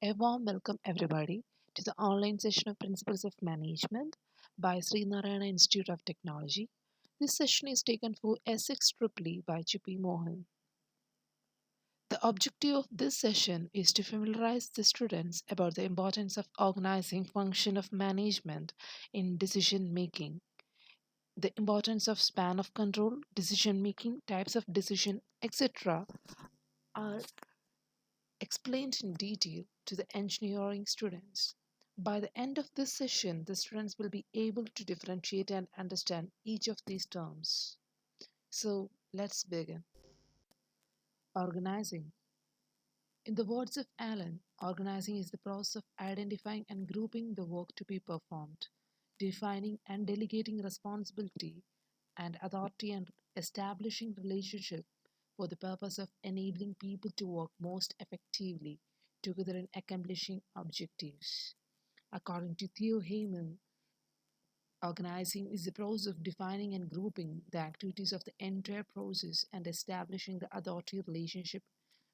A warm welcome, everybody, to the online session of Principles of Management by Sri Narayana Institute of Technology. This session is taken for S6 by Chippy Mohan. The objective of this session is to familiarize the students about the importance of organizing function of management in decision making, the importance of span of control, decision making, types of decision, etc. are explained in detail to the engineering students. By the end of this session, the students will be able to differentiate and understand each of these terms. So let's begin. Organizing. In the words of Allen, organizing is the process of identifying and grouping the work to be performed, defining and delegating responsibility and authority, and establishing relationship for the purpose of enabling people to work most effectively together in accomplishing objectives. According to Theo Heyman, organizing is the process of defining and grouping the activities of the entire process and establishing the authority relationship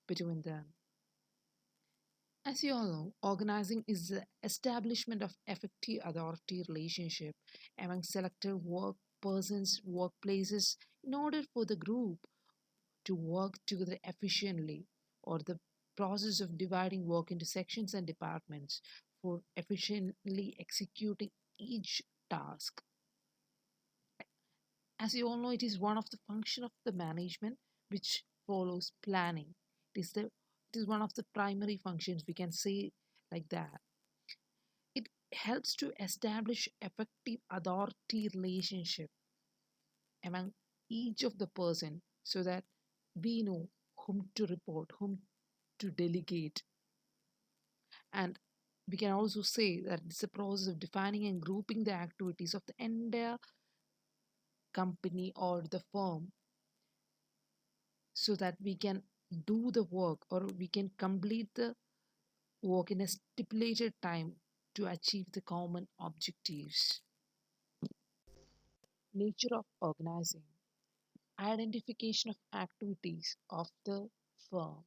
between them. As you all know, organizing is the establishment of effective authority relationship among selected work persons, workplaces in order for the group to work together efficiently, or the process of dividing work into sections and departments for efficiently executing each task. As you all know, it is one of the function of the management which follows planning. It is one of the primary functions, we can say like that. It helps to establish effective authority relationship among each of the person so that we know whom to report, whom to delegate. And we can also say that it's a process of defining and grouping the activities of the entire company or the firm so that we can do the work or we can complete the work in a stipulated time to achieve the common objectives. Nature of organizing. Identification of activities of the firm,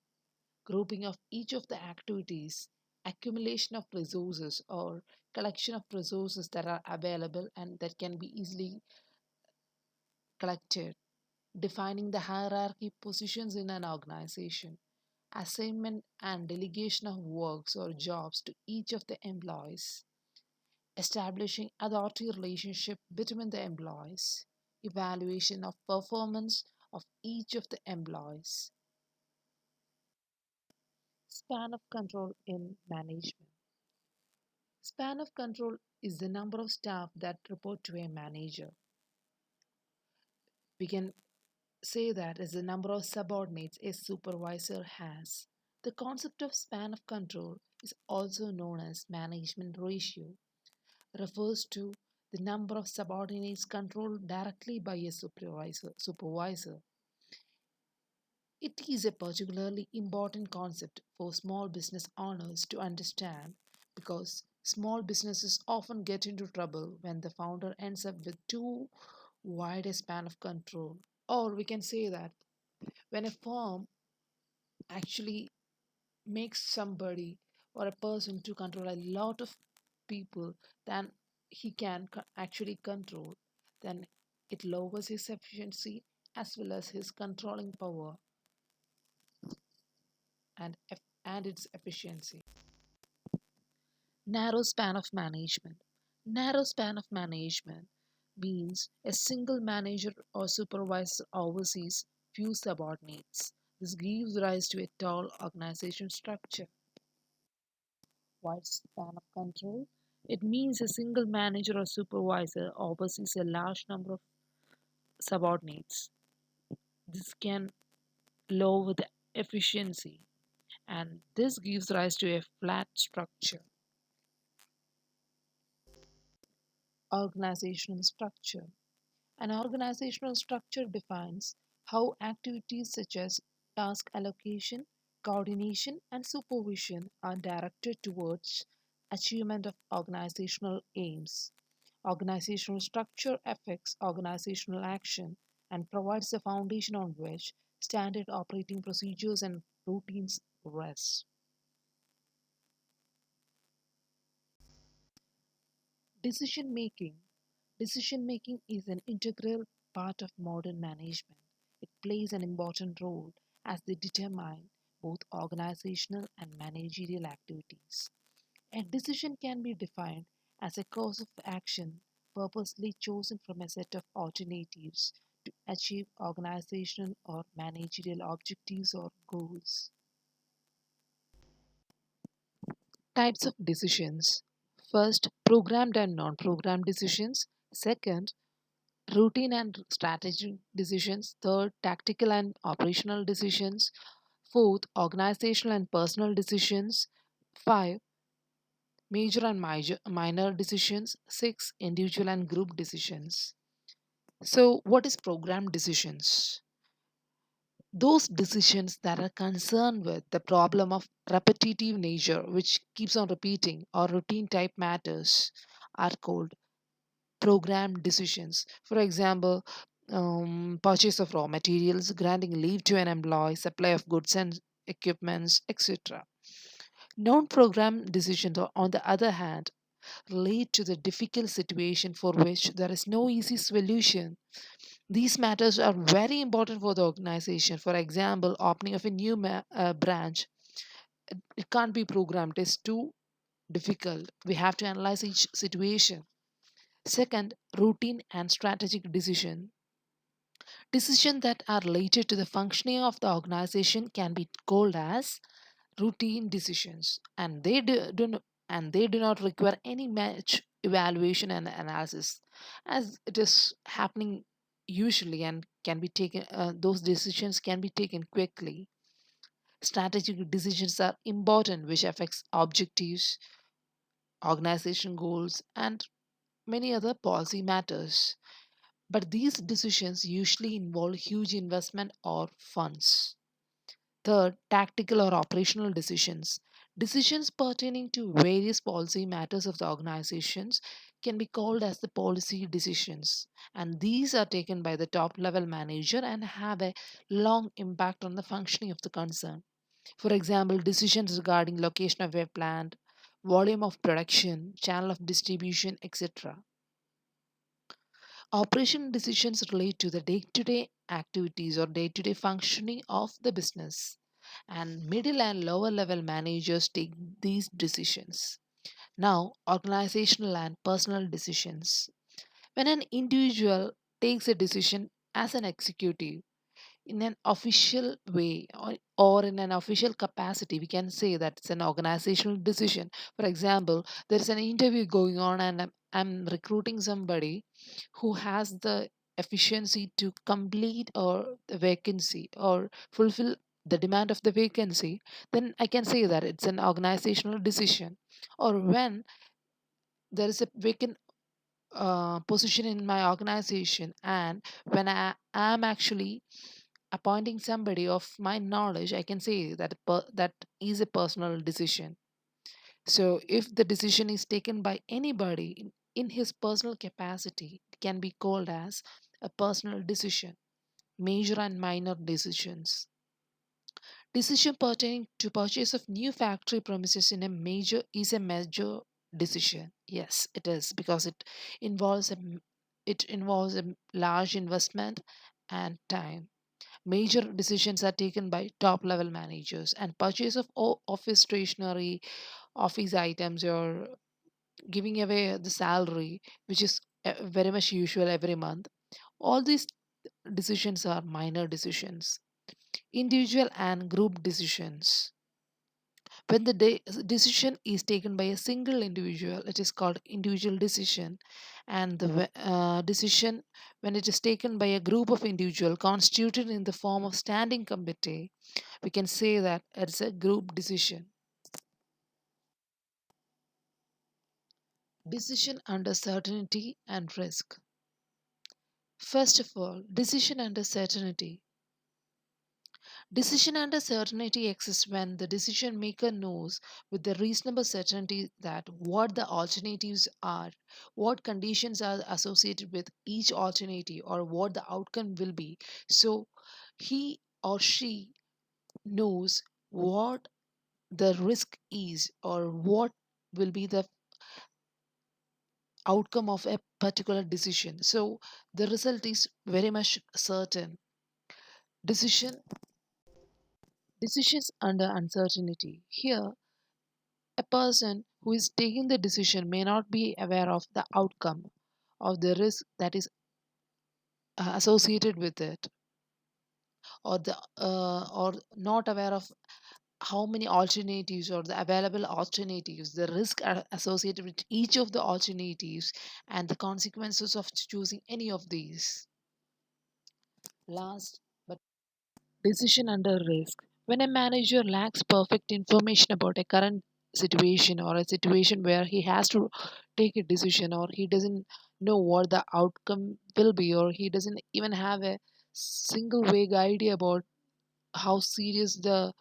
grouping of each of the activities, accumulation of resources or collection of resources that are available and that can be easily collected, defining the hierarchy positions in an organization, assignment and delegation of works or jobs to each of the employees, establishing authority relationship between the employees, evaluation of performance of each of the employees. Span of control in management. Span of control is the number of staff that report to a manager. We can say that is the number of subordinates a supervisor has. The concept of span of control is also known as management ratio, refers to the number of subordinates controlled directly by a supervisor. It is a particularly important concept for small business owners to understand because small businesses often get into trouble when the founder ends up with too wide a span of control. Or we can say that when a firm actually makes somebody or a person to control a lot of people than he can actually control, then it lowers his efficiency as well as his controlling power and its efficiency. Narrow span of management. Narrow span of management means a single manager or supervisor oversees few subordinates. This gives rise to a tall organization structure. Wide span of control. It means a single manager or supervisor oversees a large number of subordinates. This can lower the efficiency and this gives rise to a flat structure. Organizational structure. An organizational structure defines how activities such as task allocation, coordination, and supervision are directed towards achievement of organizational aims. Organizational structure affects organizational action and provides the foundation on which standard operating procedures and routines rest. Decision making. Decision making is an integral part of modern management. It plays an important role as they determine both organizational and managerial activities. A decision can be defined as a course of action purposely chosen from a set of alternatives to achieve organizational or managerial objectives or goals. Types of decisions. First, programmed and non programmed decisions. Second, routine and strategic decisions. Third, tactical and operational decisions. Fourth, organizational and personal decisions. Five, major and minor decisions. Six, individual and group decisions. So, what is programmed decisions? Those decisions that are concerned with the problem of repetitive nature, which keeps on repeating, or routine type matters, are called programmed decisions. For example, purchase of raw materials, granting leave to an employee, supply of goods and equipments, etc. Non programmed decisions, on the other hand, relate to the difficult situation for which there is no easy solution. These matters are very important for the organization. For example, opening of a new branch, it can't be programmed, it's too difficult. We have to analyze each situation. Second, routine and strategic decision. Decisions that are related to the functioning of the organization can be called as routine decisions, and they do not require any much evaluation and analysis, as it is happening usually, and can be taken. Those decisions can be taken quickly. Strategic decisions are important, which affects objectives, organization goals, and many other policy matters. But these decisions usually involve huge investment or funds. Third, tactical or operational decisions. Decisions pertaining to various policy matters of the organizations can be called as the policy decisions, and these are taken by the top level manager and have a long impact on the functioning of the concern. For example, decisions regarding location of a plant, volume of production, channel of distribution, etc. Operation decisions relate to the day to day activities or day to day functioning of the business, and middle and lower level managers take these decisions. Now, organizational and personal decisions. When an individual takes a decision as an executive, in an official way, or in an official capacity, we can say that it's an organizational decision. For example, there's an interview going on, and I'm recruiting somebody who has the efficiency to complete or the vacancy or fulfill the demand of the vacancy, then I can say that it's an organizational decision. Or when there is a vacant position in my organization, and when I am actually appointing somebody of my knowledge, I can say that that is a personal decision. So if the decision is taken by anybody in his personal capacity, it can be called as a personal decision. Major and minor decisions. Decision pertaining to purchase of new factory premises in a major is a major decision. Yes, it is, because involves a it involves a large investment and time. Major decisions are taken by top level managers, and purchase of office stationery, office items, or giving away the salary, which is very much usual every month. All these decisions are minor decisions. Individual and group decisions. When the decision is taken by a single individual, it is called individual decision, and the decision when it is taken by a group of individuals constituted in the form of standing committee, we can say that it's a group decision. Decision under certainty and risk. First of all, decision under certainty. Decision under certainty exists when the decision maker knows with the reasonable certainty that what the alternatives are, what conditions are associated with each alternative, or what the outcome will be. So he or she knows what the risk is, or what will be the outcome of a particular decision. So the result is very much certain. Decision Decisions under uncertainty. Here, a person who is taking the decision may not be aware of the outcome of the risk that is associated with it, or not aware of how many alternatives or the available alternatives, the risk associated with each of the alternatives, and the consequences of choosing any of these. Last but decision under risk. When a manager lacks perfect information about a current situation or a situation where he has to take a decision, or he doesn't know what the outcome will be, or he doesn't even have a single vague idea about how serious the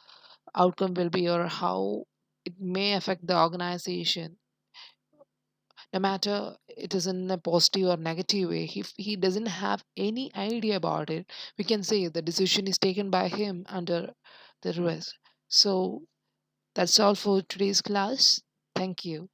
outcome will be or how it may affect the organization, no matter it is in a positive or negative way, if he doesn't have any idea about it, we can say the decision is taken by him under the risk. So that's all for today's class. Thank you.